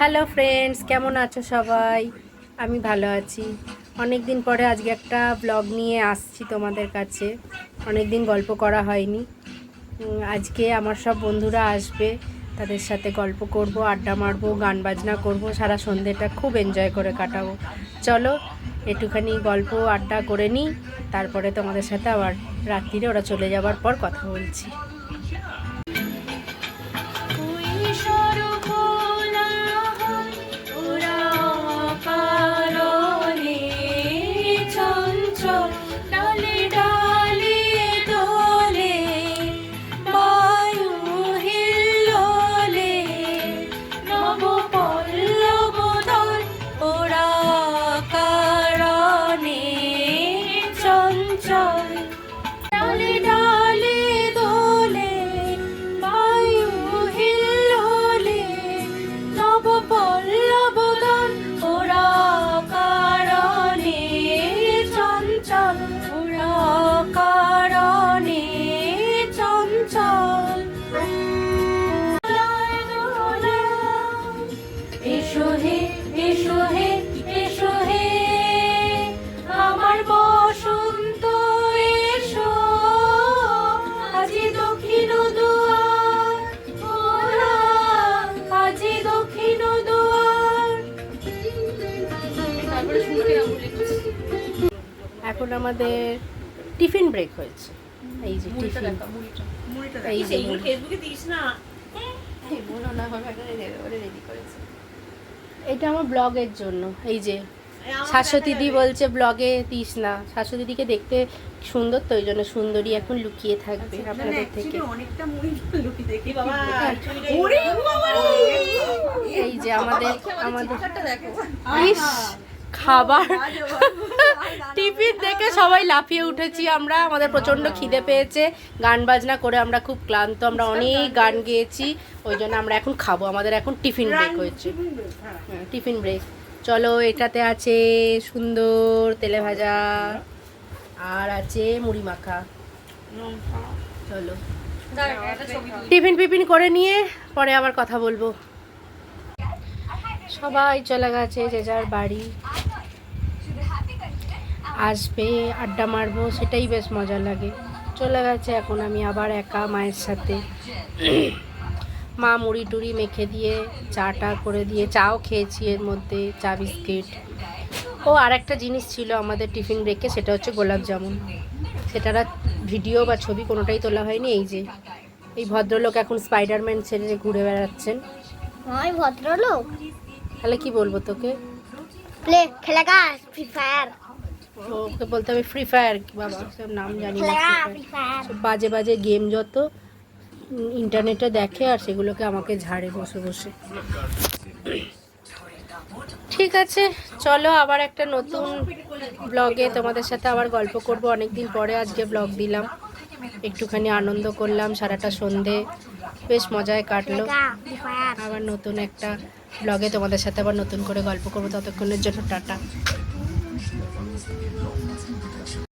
Hello friends, কেমন আছো সবাই? আমি ভালো আছি। অনেক দিন পরে আজকে একটা ব্লগ নিয়ে আসছি তোমাদের কাছে। অনেক দিন গল্প করা হয়নি। আজকে আমার সব বন্ধুরা আসবে, তাদের সাথে গল্প করব, আড্ডা মারবো, গান বাজনা করব, সারা সন্ধ্যেটা খুব এনজয় করে কাটাবো। চলো একটুখানি গল্প আড্ডা করে নিই, তারপরে তোমাদের সাথে আবার রাত্রিরে ওরা চলে যাবার পর কথা বলছি। এখন আমাদের টিফিন ব্রেক হয়েছে। এই যে টিফিন, এই যে এটা আমার ব্লগের জন্য। এই যে শাশ্বতীদি বলছে ব্লগে দিস না। শাশ্বতীদিকে দেখতে সুন্দর, তো ওই জন্য সুন্দরী এখন লুকিয়ে থাকবে আপনাদের থেকে। এই যে আমাদের খাবার টিফিন দেখে সবাই লাফিয়ে উঠেছি আমরা। আমাদের প্রচণ্ড খিদে পেয়েছে, গান বাজনা করে আমরা খুব ক্লান্ত, আমরা অনেক গান গেয়েছি, ওই জন্য আমরা এখন খাবো। আমাদের এখন টিফিন ব্রেক হয়েছে। Tiffin break. চলো, এটাতে আছে সুন্দর তেলে ভাজা আর আছে মুড়ি মাখা। চলো টিফিন ফিফিন করে নিয়ে পরে আবার কথা বলবো। সবাই চলে গেছে যে যার বাড়ি, আসবে, আড্ডা মারবো, সেটাই বেশ মজা লাগে। চলে গেছে, এখন আমি আবার একা মায়ের সাথে। মা মুড়ি টুড়ি মেখে দিয়ে চাটা করে দিয়ে, চাও খেয়েছি, এর মধ্যে চা বিস্কিট। ও আর একটা জিনিস ছিল আমাদের টিফিন ব্রেকে, সেটা হচ্ছে গোলাপ জামুন। সেটার ভিডিও বা ছবি কোনোটাই তোলা হয়নি। এই যে এই ভদ্রলোক এখন স্পাইডারম্যান ছেড়ে ঘুরে বেড়াচ্ছেন। ভদ্রলোক তাহলে কি বলবো তোকে? প্লে খেলেগা ফ্রি ফায়ার। ওকে বলতে হবে ফ্রি ফায়ার। বাবা সব নাম জানি না। বাজে বাজে গেম যত ইন্টারনেটে দেখে, আর সেগুলোকে আমাকে ঝাড়ে বসে বসে। ঠিক আছে, চলো আবার একটা নতুন ব্লগে তোমাদের সাথে আবার গল্প করব। অনেক দিন পরে আজকে ব্লগ দিলাম, একটুখানি আনন্দ করলাম, সারাটা সন্ধে বেশ মজায় কাটলো। আবার নতুন একটা ব্লগে তোমাদের সাথে আবার নতুন করে গল্প করবো। ততক্ষণের জন্য টাটা।